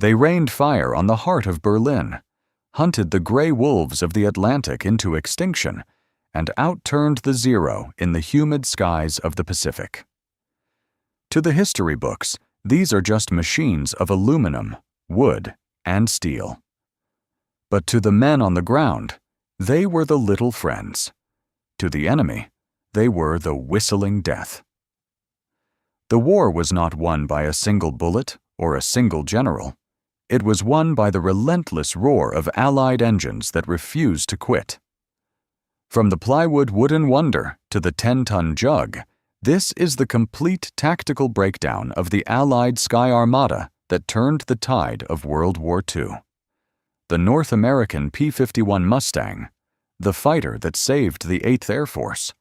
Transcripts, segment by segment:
They rained fire on the heart of Berlin, hunted the gray wolves of the Atlantic into extinction, and outturned the Zero in the humid skies of the Pacific. To the history books, these are just machines of aluminum, wood, and steel. But to the men on the ground, they were the little friends. To the enemy, they were the whistling death. The war was not won by a single bullet or a single general. It was won by the relentless roar of Allied engines that refused to quit. From the plywood wooden wonder to the 10-ton jug, this is the complete tactical breakdown of the Allied Sky Armada that turned the tide of World War II. The North American P-51 Mustang, the fighter that saved the 8th Air Force.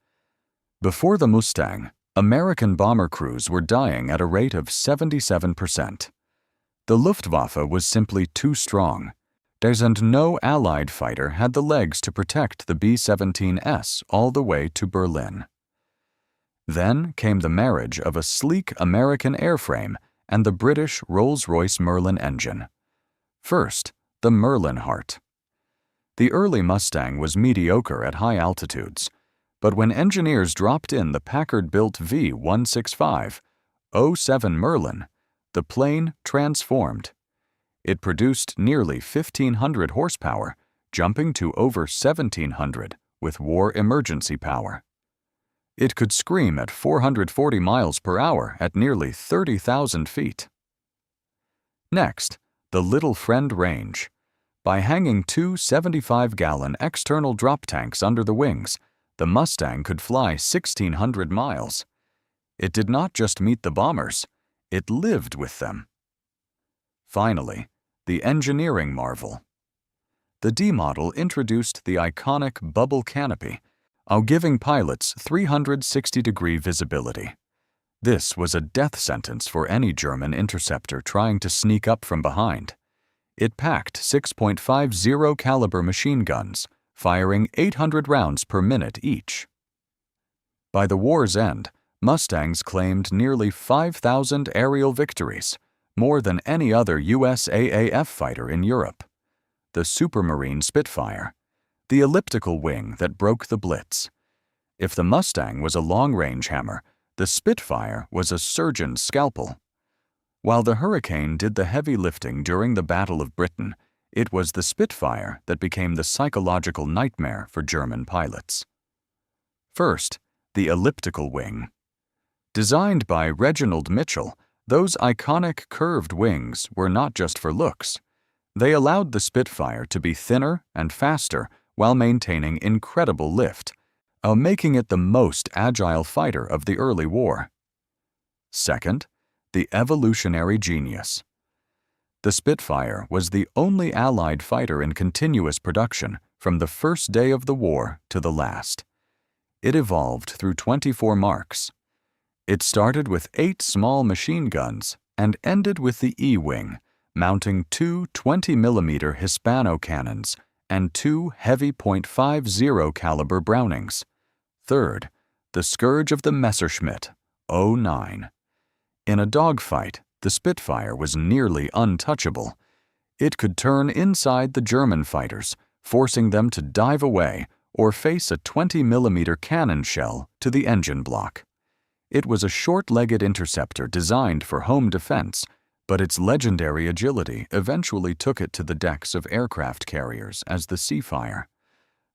Before the Mustang, American bomber crews were dying at a rate of 77%. The Luftwaffe was simply too strong, and no Allied fighter had the legs to protect the B-17S all the way to Berlin. Then came the marriage of a sleek American airframe and the British Rolls-Royce Merlin engine. First, the Merlin heart. The early Mustang was mediocre at high altitudes, but when engineers dropped in the Packard-built V165-07 Merlin, the plane transformed. It produced nearly 1,500 horsepower, jumping to over 1,700 with war emergency power. It could scream at 440 miles per hour at nearly 30,000 feet. Next, the Little Friend range. By hanging two 75-gallon external drop tanks under the wings, the Mustang could fly 1,600 miles. It did not just meet the bombers, it lived with them. Finally, the engineering marvel. The D model introduced the iconic bubble canopy, giving pilots 360-degree visibility. This was a death sentence for any German interceptor trying to sneak up from behind. It packed 6.50 caliber machine guns, firing 800 rounds per minute each. By the war's end, Mustangs claimed nearly 5,000 aerial victories, more than any other USAAF fighter in Europe. The Supermarine Spitfire, the elliptical wing that broke the Blitz. If the Mustang was a long-range hammer, the Spitfire was a surgeon's scalpel. While the Hurricane did the heavy lifting during the Battle of Britain, it was the Spitfire that became the psychological nightmare for German pilots. First, the elliptical wing. Designed by Reginald Mitchell, those iconic curved wings were not just for looks. They allowed the Spitfire to be thinner and faster while maintaining incredible lift, making it the most agile fighter of the early war. Second, the evolutionary genius. The Spitfire was the only Allied fighter in continuous production from the first day of the war to the last. It evolved through 24 marks. It started with 8 small machine guns and ended with the E-wing, mounting 2 20mm Hispano cannons and 2 heavy .50 caliber Brownings. Third, the scourge of the Messerschmitt, 09. In a dogfight, the Spitfire was nearly untouchable. It could turn inside the German fighters, forcing them to dive away or face a 20mm cannon shell to the engine block. It was a short-legged interceptor designed for home defense, but its legendary agility eventually took it to the decks of aircraft carriers as the Seafire.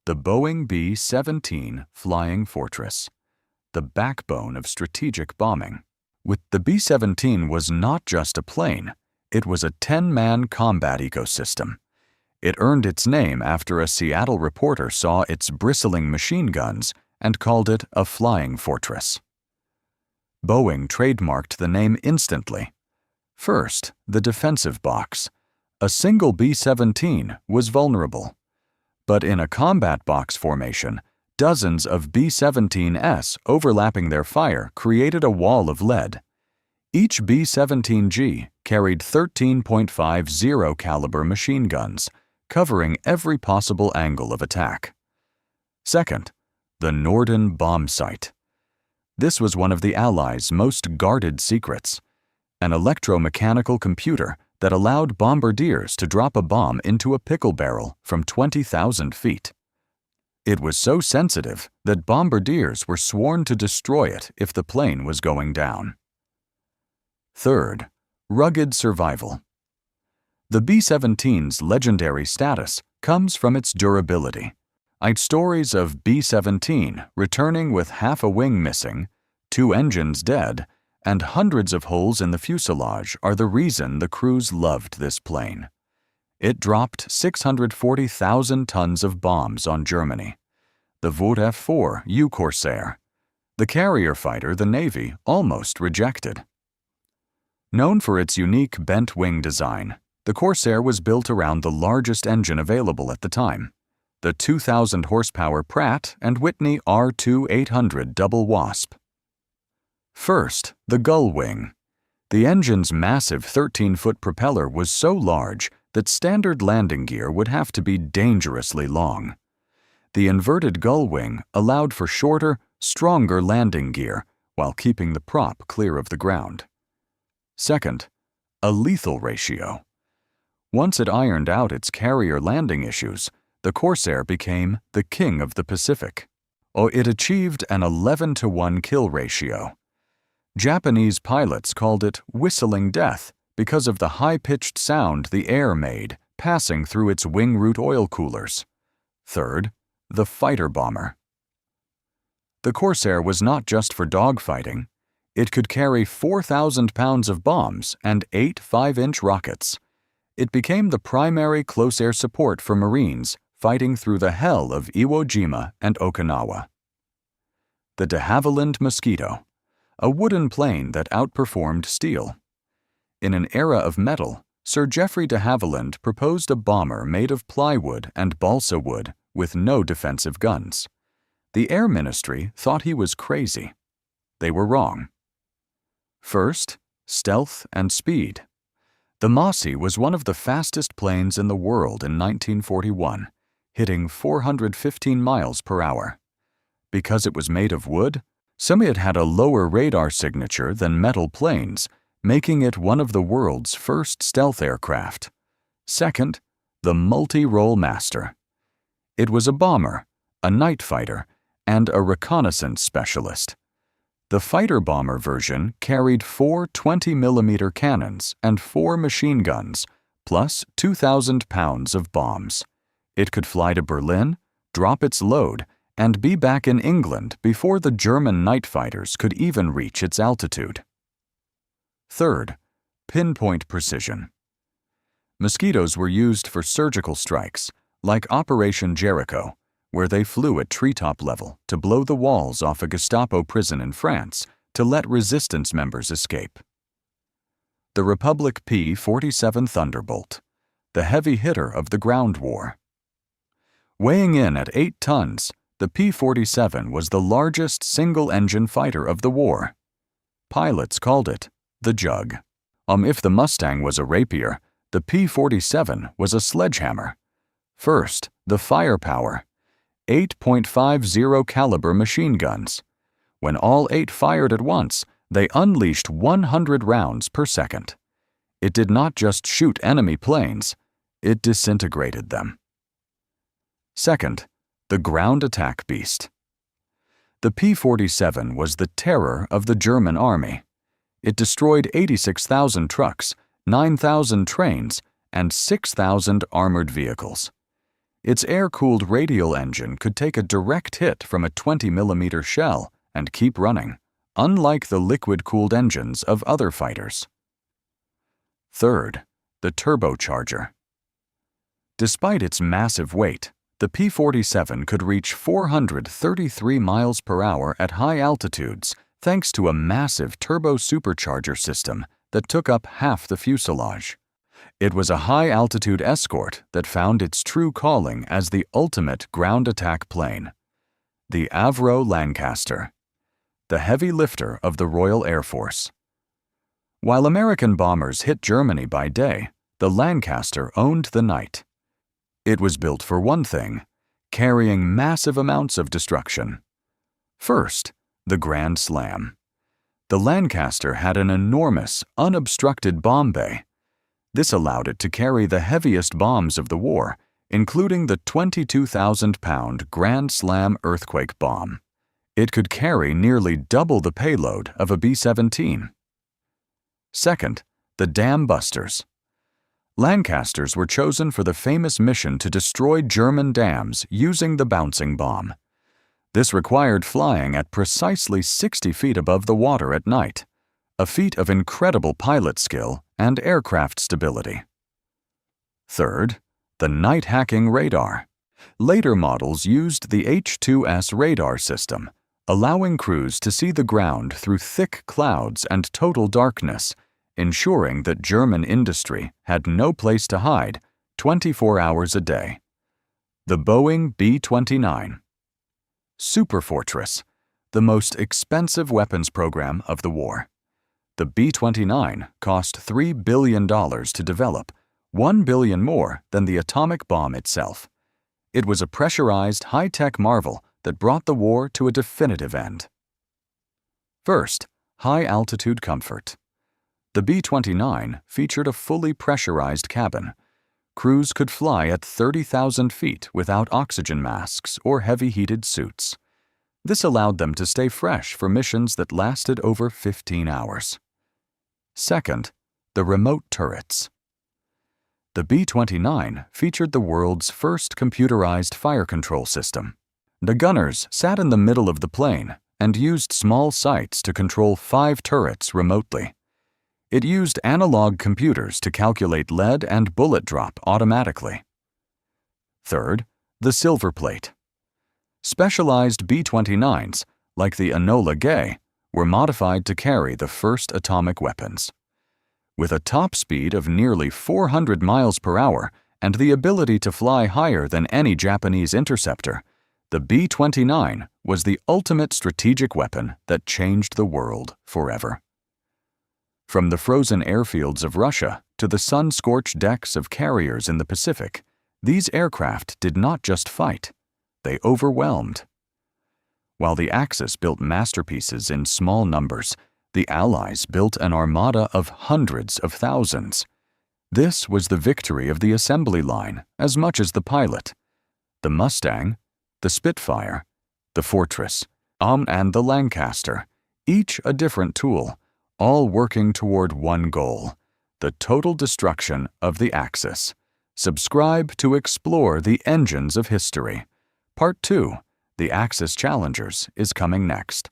The Boeing B-17 Flying Fortress, the backbone of strategic bombing. With the B-17 was not just a plane, it was a 10-man combat ecosystem. It earned its name after a Seattle reporter saw its bristling machine guns and called it a flying fortress. Boeing trademarked the name instantly. First, the defensive box. A single B-17 was vulnerable. But in a combat box formation, dozens of B-17S overlapping their fire created a wall of lead. Each B-17G carried 13.50 caliber machine guns, covering every possible angle of attack. Second, the Norden bomb sight. This was one of the Allies' most guarded secrets, an electromechanical computer that allowed bombardiers to drop a bomb into a pickle barrel from 20,000 feet. It was so sensitive that bombardiers were sworn to destroy it if the plane was going down. Third, rugged survival. The B-17's legendary status comes from its durability. Stories of B-17 returning with half a wing missing, 2 engines dead, and hundreds of holes in the fuselage are the reason the crews loved this plane. It dropped 640,000 tons of bombs on Germany. The F4U Corsair, the carrier fighter the Navy almost rejected. Known for its unique bent wing design, the Corsair was built around the largest engine available at the time, the 2,000 horsepower Pratt & Whitney R2-800 double wasp. First, the gull wing. The engine's massive 13-foot propeller was so large that standard landing gear would have to be dangerously long. The inverted gull wing allowed for shorter, stronger landing gear while keeping the prop clear of the ground. Second, a lethal ratio. Once it ironed out its carrier landing issues, the Corsair became the king of the Pacific. It achieved an 11-to-1 kill ratio. Japanese pilots called it whistling death because of the high-pitched sound the air made passing through its wing root oil coolers. Third, the fighter bomber. The Corsair was not just for dogfighting. It could carry 4,000 pounds of bombs and 8 5-inch rockets. It became the primary close air support for Marines fighting through the hell of Iwo Jima and Okinawa. The de Havilland Mosquito, a wooden plane that outperformed steel. In an era of metal, Sir Geoffrey de Havilland proposed a bomber made of plywood and balsa wood with no defensive guns. The Air Ministry thought he was crazy. They were wrong. First, stealth and speed. The Mossy was one of the fastest planes in the world in 1941, hitting 415 miles per hour. Because it was made of wood, it had a lower radar signature than metal planes, making it one of the world's first stealth aircraft. Second, the multi-role master. It was a bomber, a night fighter, and a reconnaissance specialist. The fighter-bomber version carried 4 20mm cannons and 4 machine guns, plus 2,000 pounds of bombs. It could fly to Berlin, drop its load, and be back in England before the German night fighters could even reach its altitude. Third, pinpoint precision. Mosquitoes were used for surgical strikes, like Operation Jericho, where they flew at treetop level to blow the walls off a Gestapo prison in France to let resistance members escape. The Republic P-47 Thunderbolt, the heavy hitter of the ground war. Weighing in at 8 tons, the P-47 was the largest single-engine fighter of the war. Pilots called it the Jug. If the Mustang was a rapier, the P-47 was a sledgehammer. First, the firepower. 8.50 caliber machine guns. When all 8 fired at once, they unleashed 100 rounds per second. It did not just shoot enemy planes, it disintegrated them. Second, the ground attack beast. The P-47 was the terror of the German army. It destroyed 86,000 trucks, 9,000 trains, and 6,000 armored vehicles. Its air-cooled radial engine could take a direct hit from a 20mm shell and keep running, unlike the liquid-cooled engines of other fighters. Third, the turbocharger. Despite its massive weight, the P-47 could reach 433 miles per hour at high altitudes thanks to a massive turbo-supercharger system that took up half the fuselage. It was a high-altitude escort that found its true calling as the ultimate ground attack plane. The Avro Lancaster, the heavy lifter of the Royal Air Force. While American bombers hit Germany by day, the Lancaster owned the night. It was built for one thing, carrying massive amounts of destruction. First, the Grand Slam. The Lancaster had an enormous, unobstructed bomb bay. This allowed it to carry the heaviest bombs of the war, including the 22,000-pound Grand Slam earthquake bomb. It could carry nearly double the payload of a B-17. Second, the dam busters. Lancasters were chosen for the famous mission to destroy German dams using the bouncing bomb. This required flying at precisely 60 feet above the water at night, a feat of incredible pilot skill and aircraft stability. Third, the night-hacking radar. Later models used the H-2S radar system, allowing crews to see the ground through thick clouds and total darkness, ensuring that German industry had no place to hide 24 hours a day. The Boeing B-29. Superfortress, the most expensive weapons program of the war. The B-29 cost $3 billion to develop, $1 billion more than the atomic bomb itself. It was a pressurized, high-tech marvel that brought the war to a definitive end. First, high-altitude comfort. The B-29 featured a fully pressurized cabin. Crews could fly at 30,000 feet without oxygen masks or heavy heated suits. This allowed them to stay fresh for missions that lasted over 15 hours. Second, the remote turrets. The B-29 featured the world's first computerized fire control system. The gunners sat in the middle of the plane and used small sights to control 5 turrets remotely. It used analog computers to calculate lead and bullet drop automatically. Third, the silver plate. Specialized B-29s, like the Enola Gay, were modified to carry the first atomic weapons. With a top speed of nearly 400 miles per hour and the ability to fly higher than any Japanese interceptor, the B-29 was the ultimate strategic weapon that changed the world forever. From the frozen airfields of Russia to the sun-scorched decks of carriers in the Pacific, these aircraft did not just fight, they overwhelmed. While the Axis built masterpieces in small numbers, the Allies built an armada of hundreds of thousands. This was the victory of the assembly line as much as the pilot. The Mustang, the Spitfire, the Fortress, and the Lancaster, each a different tool, all working toward one goal, the total destruction of the Axis. Subscribe to explore the engines of history. Part 2, The Axis Challengers, is coming next.